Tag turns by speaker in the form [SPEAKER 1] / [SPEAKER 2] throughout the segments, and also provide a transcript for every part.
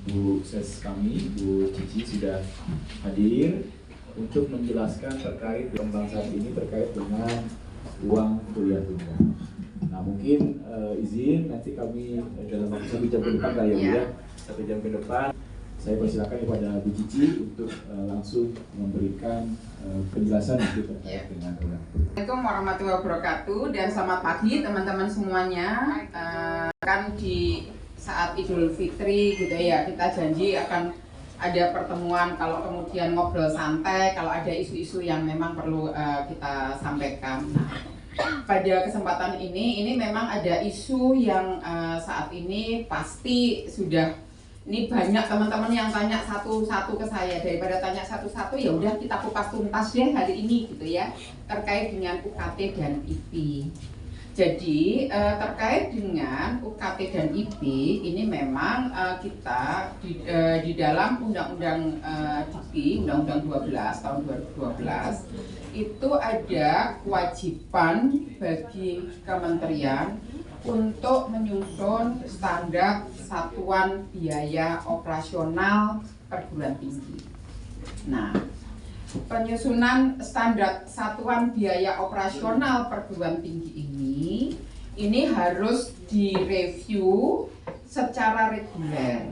[SPEAKER 1] Bu Ses kami, Bu Cici sudah hadir untuk menjelaskan terkait perkembangan saat ini terkait dengan uang kuliah tunggal. Nah mungkin izin nanti kami dalam waktu 1 jam ke depan lah ya, 1 jam ke depan saya persilakan kepada Bu Cici untuk langsung memberikan penjelasan terkait dengan uang.
[SPEAKER 2] Assalamualaikum warahmatullahi wabarakatuh dan selamat pagi teman-teman semuanya. Kan di saat Idul Fitri gitu ya, kita janji akan ada pertemuan kalau kemudian ngobrol santai, kalau ada isu-isu yang memang perlu kita sampaikan. Pada kesempatan ini memang ada isu yang saat ini pasti sudah, ini banyak teman-teman yang tanya satu-satu ke saya. Daripada tanya satu-satu, ya udah kita kupas tuntas deh hari ini gitu ya, terkait dengan UKT dan IP. Jadi terkait dengan UKT dan IP ini memang kita di dalam Undang-Undang IP, Undang-Undang 12 tahun 2012 itu ada kewajiban bagi kementerian untuk menyusun standar satuan biaya operasional perguruan tinggi. Nah, penyusunan standar satuan biaya operasional perguruan tinggi ini harus direview secara reguler.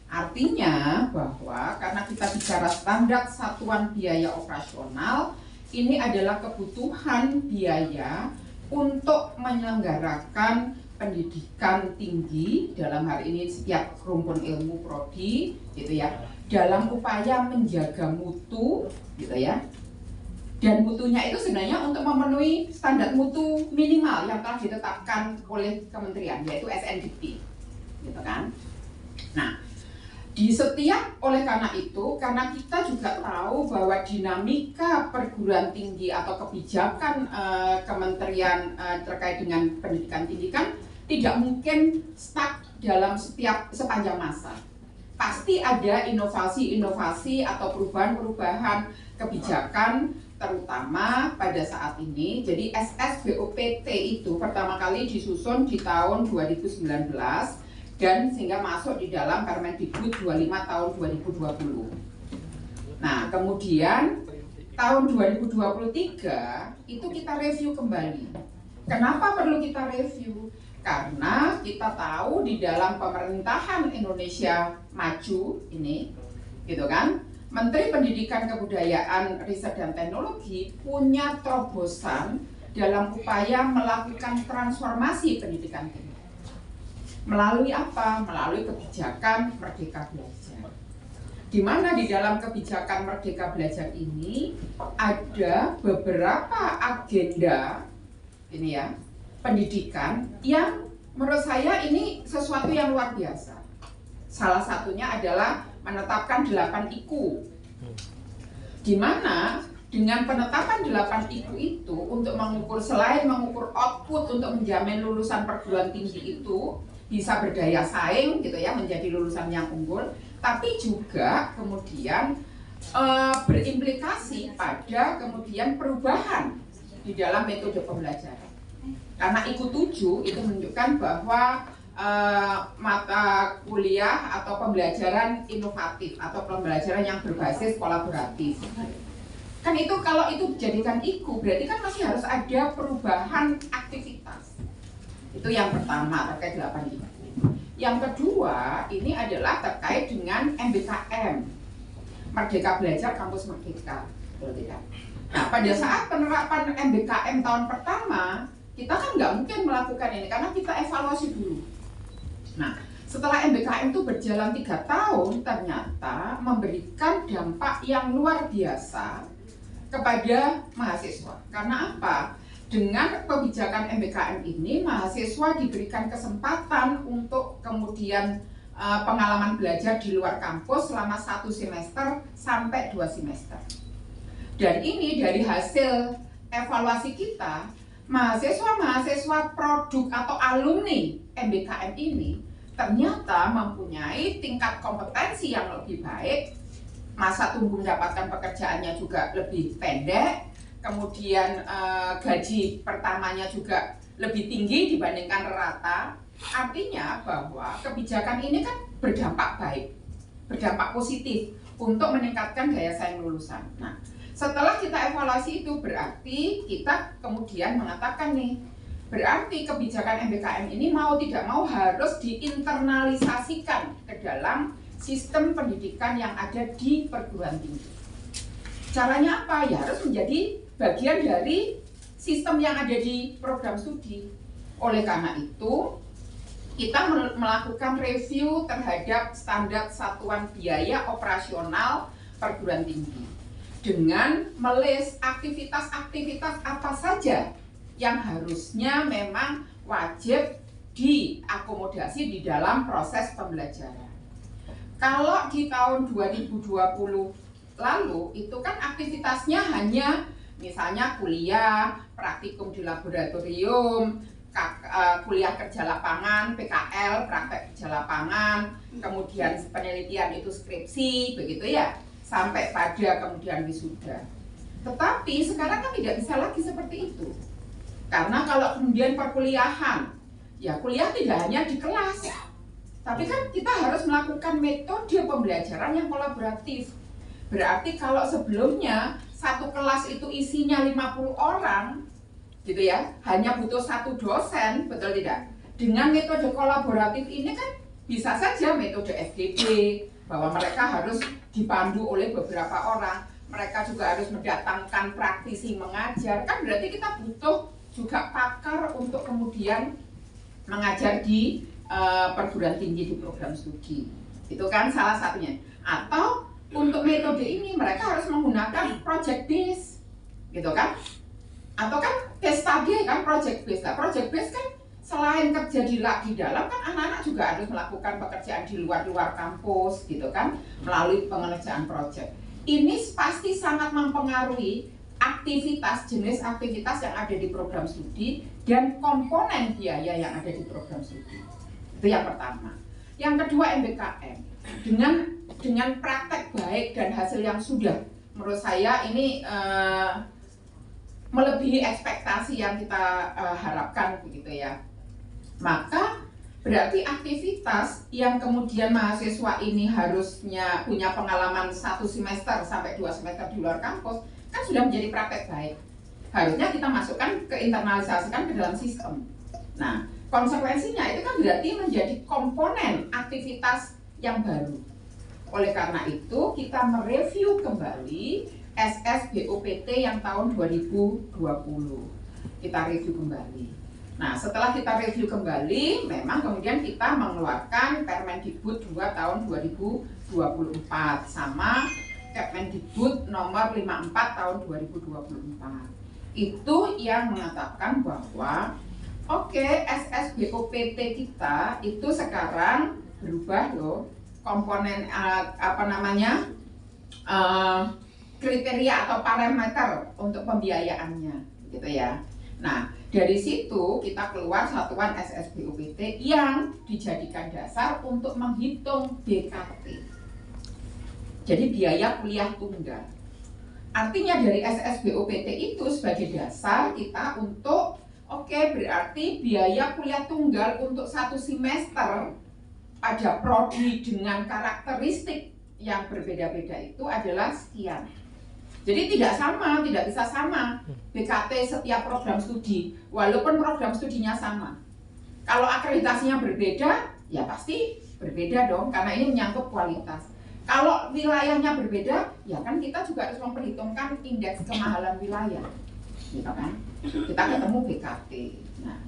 [SPEAKER 2] Artinya bahwa karena kita bicara standar satuan biaya operasional, ini adalah kebutuhan biaya untuk menyelenggarakan pendidikan tinggi, dalam hal ini setiap rumpun ilmu prodi gitu ya, dalam upaya menjaga mutu gitu ya. Dan mutunya itu sebenarnya untuk memenuhi standar mutu minimal yang telah ditetapkan oleh kementerian, yaitu SNDP gitu kan. Nah, di setiap, oleh karena itu, karena kita juga tahu bahwa dinamika perguruan tinggi atau kebijakan kementerian terkait dengan pendidikan tinggi kan tidak mungkin stuck dalam sepanjang masa. Pasti ada inovasi-inovasi atau perubahan-perubahan kebijakan, terutama pada saat ini. Jadi SSBOPT itu pertama kali disusun di tahun 2019 dan sehingga masuk di dalam Permendikbud 25 tahun 2020. Nah, kemudian tahun 2023 itu kita review kembali. Kenapa perlu kita review? Karena kita tahu di dalam pemerintahan Indonesia Maju ini, gitu kan, Menteri Pendidikan Kebudayaan, Riset dan Teknologi punya terobosan dalam upaya melakukan transformasi pendidikan tinggi. Melalui apa? Melalui kebijakan Merdeka Belajar. Di mana di dalam kebijakan Merdeka Belajar ini ada beberapa agenda ini ya, pendidikan yang menurut saya ini sesuatu yang luar biasa. Salah satunya adalah menetapkan 8 IKU. Di mana dengan penetapan 8 IKU itu untuk mengukur, selain mengukur output untuk menjamin lulusan perguruan tinggi itu bisa berdaya saing gitu ya, menjadi lulusan yang unggul, tapi juga kemudian berimplikasi pada kemudian perubahan di dalam metode pembelajaran. Karena IKU 7 itu menunjukkan bahwa mata kuliah atau pembelajaran inovatif atau pembelajaran yang berbasis kolaboratif. Kan itu kalau itu dijadikan IKU berarti kan masih harus ada perubahan aktivitas. Itu yang pertama terkait 8 IKU. Yang kedua ini adalah terkait dengan MBKM, Merdeka Belajar Kampus Merdeka. Nah, pada saat penerapan MBKM tahun pertama kita kan nggak mungkin melakukan ini karena kita evaluasi dulu. Nah, setelah MBKM itu berjalan 3 tahun, ternyata memberikan dampak yang luar biasa kepada mahasiswa. Karena apa? Dengan kebijakan MBKM ini, mahasiswa diberikan kesempatan untuk kemudian pengalaman belajar di luar kampus selama 1 semester sampai 2 semester. Dan ini dari hasil evaluasi kita, mahasiswa-mahasiswa produk atau alumni MBKM ini ternyata mempunyai tingkat kompetensi yang lebih baik, masa tunggu mendapatkan pekerjaannya juga lebih pendek, kemudian gaji pertamanya juga lebih tinggi dibandingkan rata. Artinya bahwa kebijakan ini kan berdampak baik, berdampak positif untuk meningkatkan daya saing lulusan. Nah, setelah kita evaluasi itu berarti kita kemudian mengatakan nih, berarti kebijakan MBKM ini mau tidak mau harus diinternalisasikan ke dalam sistem pendidikan yang ada di perguruan tinggi. Caranya apa? Ya harus menjadi bagian dari sistem yang ada di program studi. Oleh karena itu, kita melakukan review terhadap standar satuan biaya operasional perguruan tinggi dengan melis aktivitas-aktivitas apa saja yang harusnya memang wajib diakomodasi di dalam proses pembelajaran. Kalau di tahun 2020 lalu itu kan aktivitasnya hanya misalnya kuliah, praktikum di laboratorium, kuliah kerja lapangan, PKL, praktek kerja lapangan, kemudian penelitian itu skripsi, begitu ya, sampai pada kemudian wisuda. Tetapi sekarang kan tidak bisa lagi seperti itu. Karena kalau kemudian perkuliahan, ya kuliah tidak hanya di kelas, tapi kan kita harus melakukan metode pembelajaran yang kolaboratif. Berarti kalau sebelumnya satu kelas itu isinya 50 orang, gitu ya, hanya butuh satu dosen, betul tidak? Dengan metode kolaboratif ini kan bisa saja metode FGD, bahwa mereka harus dipandu oleh beberapa orang, mereka juga harus mendatangkan praktisi mengajar, kan berarti kita butuh juga pakar untuk kemudian mengajar di perguruan tinggi di program studi. Itu kan salah satunya. Atau untuk metode ini mereka harus menggunakan project base, gitu kan? Atau kan case study kan project base. Nah, project base kan selain kerja di dalam kan anak-anak juga harus melakukan pekerjaan di luar kampus, gitu kan, melalui pengerjaan project. Ini pasti sangat mempengaruhi aktivitas, jenis aktivitas yang ada di program studi dan komponen biaya yang ada di program studi. Itu yang pertama. Yang kedua MBKM dengan praktek baik dan hasil yang sudah, menurut saya ini melebihi ekspektasi yang kita harapkan, begitu ya. Maka berarti aktivitas yang kemudian mahasiswa ini harusnya punya pengalaman 1 semester sampai 2 semester di luar kampus kan sudah menjadi praktek baik. Harusnya kita masukkan ke internalisasikan ke dalam sistem. Nah, konsekuensinya itu kan berarti menjadi komponen aktivitas yang baru. Oleh karena itu kita mereview kembali SSBOPT yang tahun 2020. Kita review kembali. Nah, setelah kita review kembali, memang kemudian kita mengeluarkan Permendikbud 2 tahun 2024 sama Kepmendikbud nomor 54 tahun 2024. Itu yang mengatakan bahwa SSBOPT kita itu sekarang berubah loh, komponen kriteria atau parameter untuk pembiayaannya, gitu ya. Nah, dari situ kita keluar satuan SSBOPT yang dijadikan dasar untuk menghitung BKT. Jadi biaya kuliah tunggal. Artinya dari SSBOPT itu sebagai dasar kita untuk berarti biaya kuliah tunggal untuk 1 semester pada prodi dengan karakteristik yang berbeda-beda itu adalah sekian. Jadi tidak bisa sama BKT setiap program studi, walaupun program studinya sama. Kalau akreditasinya berbeda, ya pasti berbeda dong, karena ini menyangkut kualitas. Kalau wilayahnya berbeda, ya kan kita juga harus memperhitungkan indeks kemahalan wilayah, gitu kan? Kita ketemu BKT. Nah,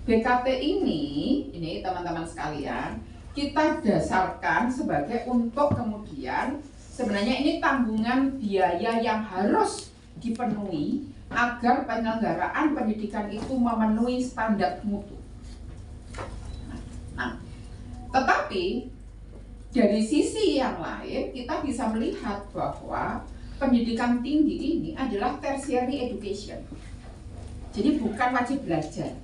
[SPEAKER 2] BKT ini teman-teman sekalian, kita dasarkan sebagai untuk kemudian sebenarnya ini tanggungan biaya yang harus dipenuhi agar penyelenggaraan pendidikan itu memenuhi standar mutu. Nah, tetapi dari sisi yang lain kita bisa melihat bahwa pendidikan tinggi ini adalah tertiary education. Jadi bukan wajib belajar.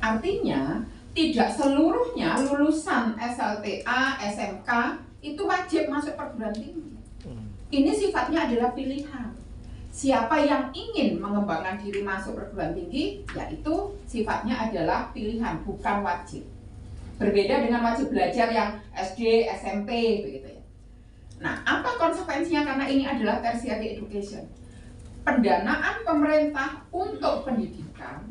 [SPEAKER 2] Artinya tidak seluruhnya lulusan SLTA, SMK itu wajib masuk perguruan tinggi. Ini sifatnya adalah pilihan. Siapa yang ingin mengembangkan diri masuk perguruan tinggi, yaitu sifatnya adalah pilihan, bukan wajib. Berbeda dengan wajib belajar yang SD, SMP, begitu ya. Nah, apa konsekuensinya karena ini adalah tertiary education? Pendanaan pemerintah untuk pendidikan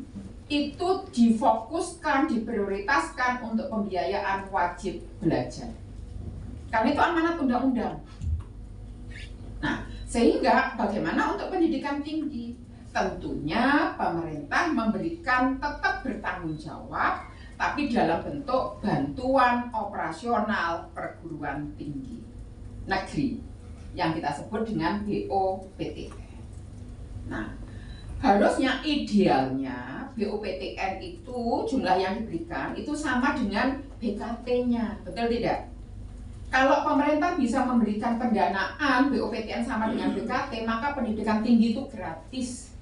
[SPEAKER 2] itu difokuskan, diprioritaskan untuk pembiayaan wajib belajar. Karena itu amanat undang-undang. Nah, sehingga bagaimana untuk pendidikan tinggi? Tentunya pemerintah memberikan tetap bertanggung jawab, tapi dalam bentuk bantuan operasional perguruan tinggi negeri yang kita sebut dengan BOPTN. Nah, harusnya idealnya BOPTN itu jumlah yang diberikan itu sama dengan BKT-nya, betul tidak? Kalau pemerintah bisa memberikan pendanaan BOPTN sama dengan BKT, maka pendidikan tinggi itu gratis.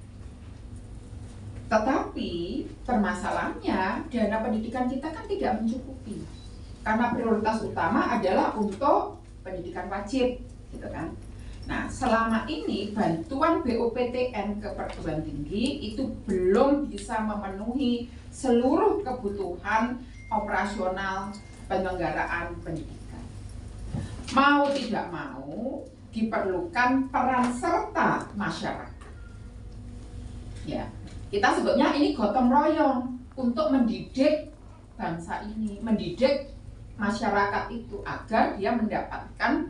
[SPEAKER 2] Tetapi permasalahannya dana pendidikan kita kan tidak mencukupi, karena prioritas utama adalah untuk pendidikan wajib, gitu kan? Nah, selama ini bantuan BOPTN ke perguruan tinggi itu belum bisa memenuhi seluruh kebutuhan operasional penyelenggaraan pendidikan. Mau tidak mau diperlukan peran serta masyarakat. Ya. Kita sebutnya ini gotong royong untuk mendidik bangsa ini, mendidik masyarakat itu agar dia mendapatkan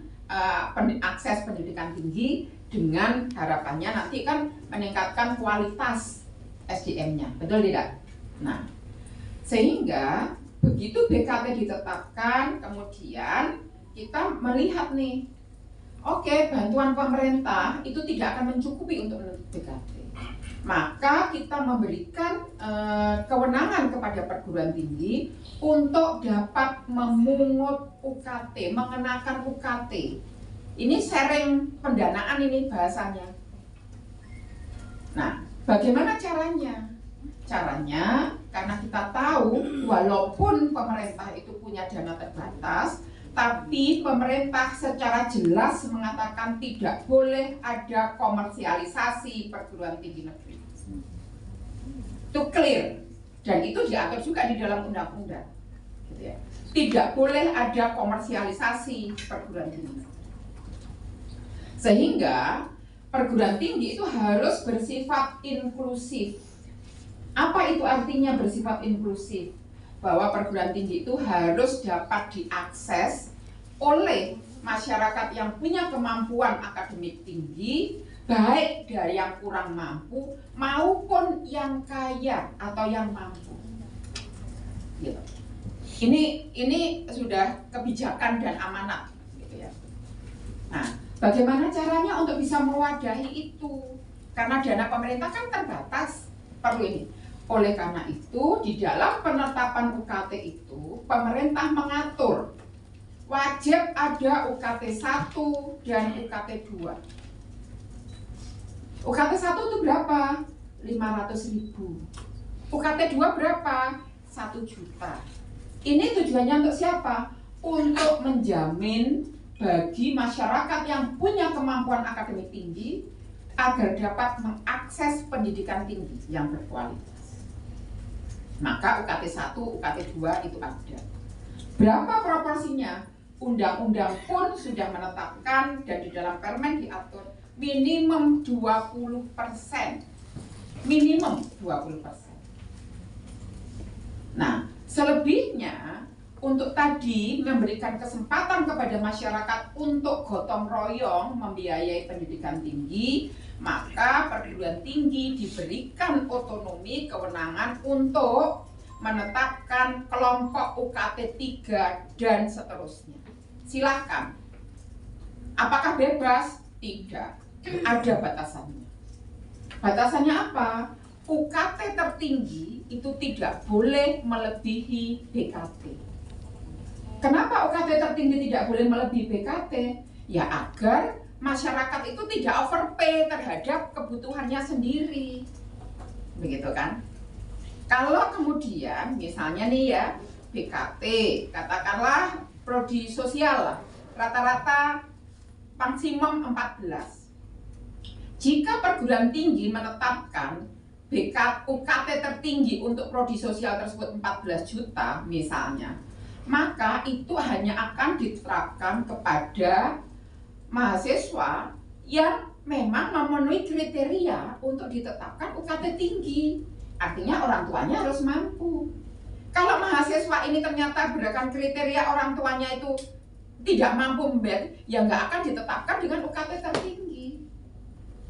[SPEAKER 2] akses pendidikan tinggi dengan harapannya nanti kan meningkatkan kualitas SDM-nya, betul tidak? Nah, sehingga begitu BKT ditetapkan, kemudian kita melihat nih, oke, bantuan pemerintah itu tidak akan mencukupi untuk BKT. Maka kita memberikan kewenangan kepada perguruan tinggi untuk dapat memungut UKT, mengenakan UKT. Ini sharing pendanaan ini bahasanya. Nah, bagaimana caranya? Caranya, karena kita tahu walaupun pemerintah itu punya dana terbatas, tapi pemerintah secara jelas mengatakan tidak boleh ada komersialisasi perguruan tinggi negeri. Itu clear, dan itu diatur juga di dalam undang-undang. Gitu ya. Tidak boleh ada komersialisasi perguruan tinggi negeri. Sehingga perguruan tinggi itu harus bersifat inklusif. Apa itu artinya bersifat inklusif? Bahwa perguruan tinggi itu harus dapat diakses oleh masyarakat yang punya kemampuan akademik tinggi, baik dari yang kurang mampu maupun yang kaya atau yang mampu. Gitu. Ini sudah kebijakan dan amanat, gitu ya. Nah, bagaimana caranya untuk bisa mewadahi itu? Karena dana pemerintah kan terbatas, perlu ini. Oleh karena itu, di dalam penetapan UKT itu, pemerintah mengatur wajib ada UKT 1 dan UKT 2. UKT 1 itu berapa? 500.000. UKT 2 berapa? 1 juta. Ini tujuannya untuk siapa? Untuk menjamin bagi masyarakat yang punya kemampuan akademik tinggi agar dapat mengakses pendidikan tinggi yang berkualitas. Maka UKT 1, UKT 2 itu ada. Berapa proporsinya? Undang-undang pun sudah menetapkan dan di dalam permen diatur minimum 20%. Minimum 20%. Nah, selebihnya untuk tadi memberikan kesempatan kepada masyarakat untuk gotong royong membiayai pendidikan tinggi, maka perguruan tinggi diberikan otonomi kewenangan untuk menetapkan kelompok UKT 3 dan seterusnya. Silahkan. Apakah bebas? Tidak. Ada batasannya. Batasannya apa? UKT tertinggi itu tidak boleh melebihi BKT. Kenapa UKT tertinggi tidak boleh melebihi BKT? Ya agar masyarakat itu tidak overpay terhadap kebutuhannya sendiri, begitu kan? Kalau kemudian misalnya nih ya BKT, katakanlah prodi sosial lah, rata-rata maksimum 14. Jika perguruan tinggi menetapkan UKT tertinggi untuk prodi sosial tersebut 14 juta misalnya, maka itu hanya akan diterapkan kepada mahasiswa yang memang memenuhi kriteria untuk ditetapkan UKT tinggi. Artinya orang tuanya harus mampu. Kalau mahasiswa ini ternyata berdasarkan kriteria orang tuanya itu tidak mampu membayar, ya nggak akan ditetapkan dengan UKT tertinggi.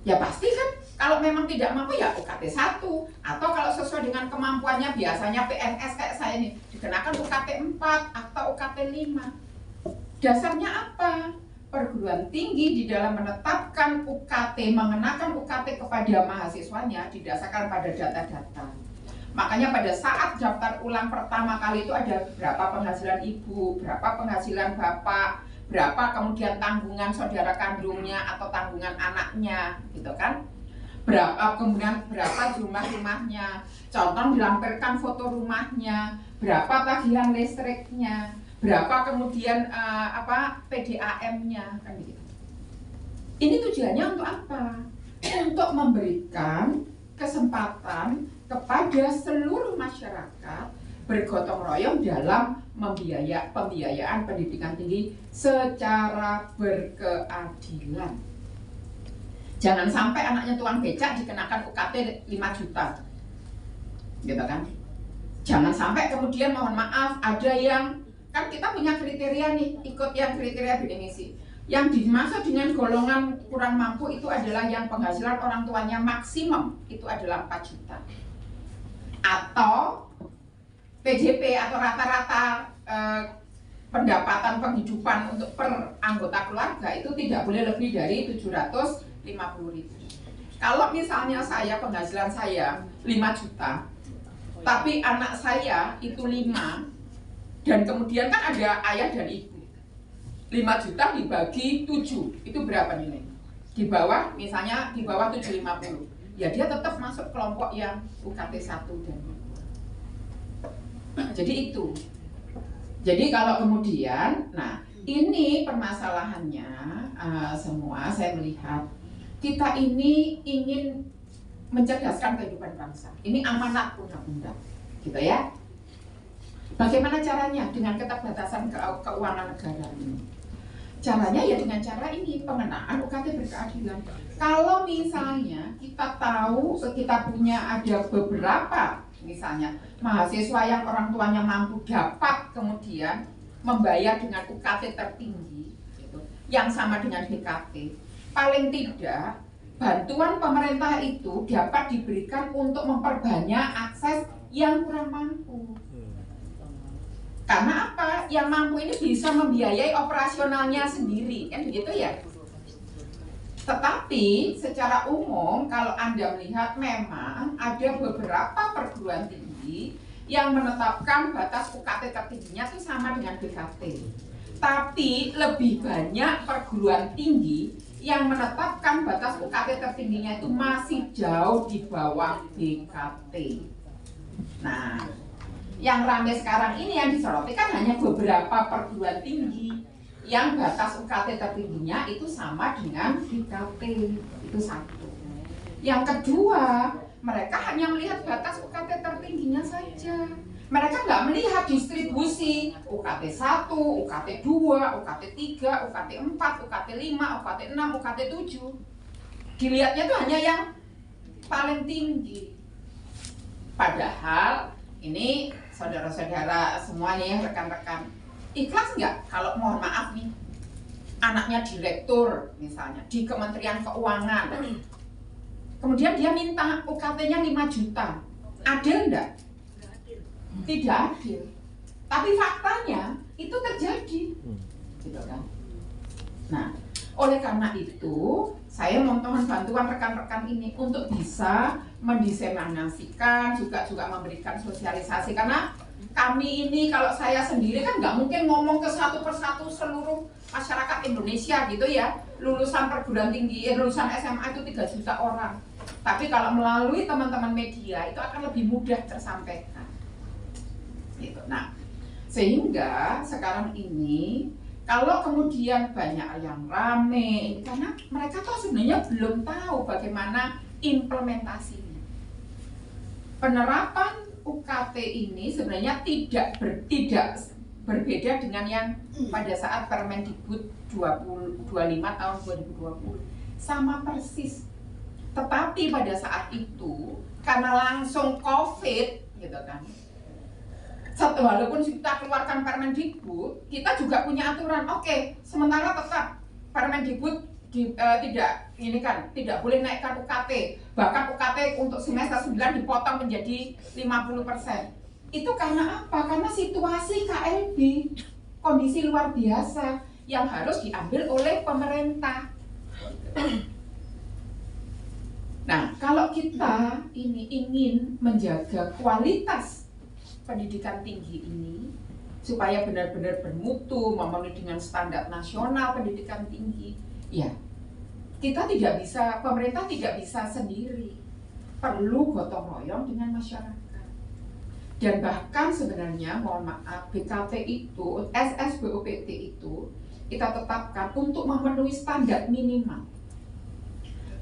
[SPEAKER 2] Ya pasti kan, kalau memang tidak mampu ya UKT 1, atau kalau sesuai dengan kemampuannya biasanya PNS kayak saya ini dikenakan UKT 4 atau UKT 5. Dasarnya apa? Perguruan tinggi di dalam menetapkan UKT, mengenakan UKT kepada mahasiswanya didasarkan pada data-data. Makanya pada saat daftar ulang pertama kali itu ada berapa penghasilan ibu, berapa penghasilan bapak, berapa kemudian tanggungan saudara kandungnya atau tanggungan anaknya, gitu kan? Kemudian berapa jumlah rumahnya, contoh dilampirkan foto rumahnya, berapa tagihan listriknya, berapa kemudian PDAM-nya, kan begitu. Ini tujuannya untuk apa? Untuk memberikan kesempatan kepada seluruh masyarakat bergotong royong dalam pembiayaan pendidikan tinggi secara berkeadilan. Jangan sampai anaknya tukang becak dikenakan UKT 5 juta, gitu kan? Jangan sampai kemudian mohon maaf ada yang, kan kita punya kriteria nih, ikut yang kriteria bidik misi. Yang dimaksud dengan golongan kurang mampu itu adalah yang penghasilan orang tuanya maksimum itu adalah 4 juta. Atau PJP atau rata-rata pendapatan penghidupan untuk per anggota keluarga itu tidak boleh lebih dari 750.000. Kalau misalnya saya penghasilan saya 5 juta, tapi anak saya itu 5, dan kemudian kan ada ayah dan ibu, 5 juta dibagi 7, itu berapa nilai? Di bawah, misalnya di bawah 750, ya dia tetap masuk kelompok yang UKT 1 dan 2. Jadi itu. Jadi kalau kemudian, nah ini permasalahannya semua saya melihat kita ini ingin mencerdaskan kehidupan bangsa. Ini amanat undang-undang, gitu ya. Bagaimana caranya dengan keterbatasan keuangan negara ini? Caranya ya dengan cara ini, pengenaan UKT berkeadilan. Kalau misalnya kita tahu, kita punya ada beberapa misalnya mahasiswa yang orang tuanya mampu dapat kemudian membayar dengan UKT tertinggi, gitu, yang sama dengan BKT, paling tidak bantuan pemerintah itu dapat diberikan untuk memperbanyak akses yang kurang mampu. Karena apa? Yang mampu ini bisa membiayai operasionalnya sendiri, kan begitu ya? Tetapi secara umum kalau Anda melihat memang ada beberapa perguruan tinggi yang menetapkan batas UKT tertingginya itu sama dengan BKT. Tapi lebih banyak perguruan tinggi yang menetapkan batas UKT tertingginya itu masih jauh di bawah BKT. Nah, yang ramai sekarang ini yang disoroti kan hanya beberapa perguruan tinggi yang batas UKT tertingginya itu sama dengan BKT, itu satu. Yang kedua, mereka hanya melihat batas UKT tertingginya saja. Mereka nggak melihat distribusi UKT 1, UKT 2, UKT 3, UKT 4, UKT 5, UKT 6, UKT 7. Dilihatnya itu hanya yang paling tinggi. Padahal ini saudara-saudara semua nih, rekan-rekan, ikhlas nggak kalau mohon maaf nih anaknya direktur misalnya di Kementerian Keuangan, kemudian dia minta UKT-nya 5 juta, adil enggak? Tidak adil. Tapi faktanya itu terjadi, gitu kan? Nah, oleh karena itu saya mohon bantuan rekan-rekan ini untuk bisa mendiseminasikan, juga memberikan sosialisasi, karena kami ini kalau saya sendiri kan nggak mungkin ngomong ke satu persatu seluruh masyarakat Indonesia gitu ya. Lulusan perguruan tinggi, lulusan SMA itu 3 juta orang. Tapi kalau melalui teman-teman media itu akan lebih mudah tersampaikan. Gitu. Nah, sehingga sekarang ini kalau kemudian banyak yang rame, karena mereka tuh sebenarnya belum tahu bagaimana implementasinya. Penerapan UKT ini sebenarnya tidak berbeda dengan yang pada saat Permendikbud 25 tahun 2020. Sama persis. Tetapi pada saat itu karena langsung COVID gitu kan. Walaupun kita keluarkan Permendikbud, kita juga punya aturan. Oke, sementara tetap Permendikbud tidak boleh naikkan UKT. Bahkan UKT untuk semester 9 dipotong menjadi 50%. Itu karena apa? Karena situasi KLB, kondisi luar biasa yang harus diambil oleh pemerintah. Nah, kalau kita ini ingin menjaga kualitas pendidikan tinggi ini supaya benar-benar bermutu, memenuhi dengan standar nasional pendidikan tinggi, ya kita tidak bisa, pemerintah tidak bisa sendiri, perlu gotong royong dengan masyarakat. Dan bahkan sebenarnya, mohon maaf, BKT itu, SSBUPT itu kita tetapkan untuk memenuhi standar minimal.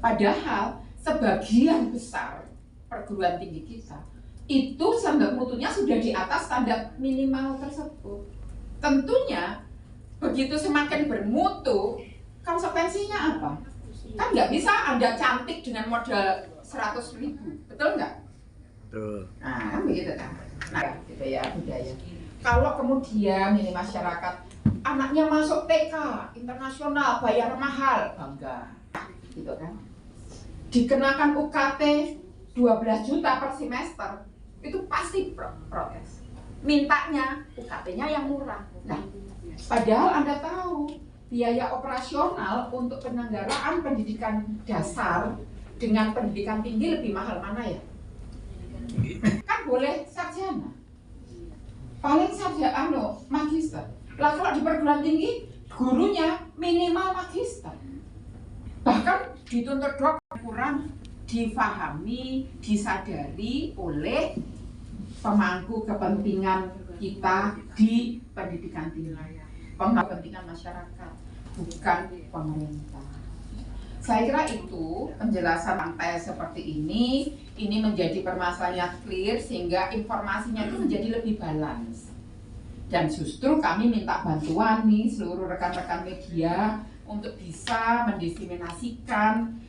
[SPEAKER 2] Padahal sebagian besar perguruan tinggi kita itu standar mutunya sudah di atas standar minimal tersebut. Tentunya begitu semakin bermutu, konsekuensinya apa? Kan nggak bisa Anda cantik dengan modal 100.000, betul nggak?
[SPEAKER 3] Betul.
[SPEAKER 2] Nah, kan begitu kan? Nah, gitu ya, budaya. Kalau kemudian ini masyarakat anaknya masuk TK internasional bayar mahal, bangga, gitu kan? Dikenakan UKT 12 juta per semester, itu pasti protes. Mintanya UKT-nya yang murah. Nah, padahal Anda tahu biaya operasional untuk penyelenggaraan pendidikan dasar dengan pendidikan tinggi lebih mahal mana ya? Kan boleh sarjana, paling sarjana magister. Lah kalau di perguruan tinggi gurunya minimal magister, bahkan dituntut kurang difahami, disadari oleh pemangku kepentingan kita di pendidikan tinggi, kepentingan masyarakat, bukan pemerintah. Saya kira itu penjelasan santai seperti ini menjadi permasalahan yang clear sehingga informasinya itu menjadi lebih balance. Dan justru kami minta bantuan nih seluruh rekan-rekan media untuk bisa mendiseminasikan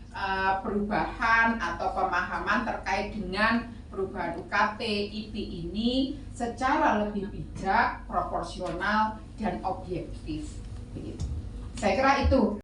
[SPEAKER 2] perubahan atau pemahaman terkait dengan perubahan UKT IP ini secara lebih bijak, proporsional, dan objektif. Begitu. Saya kira itu.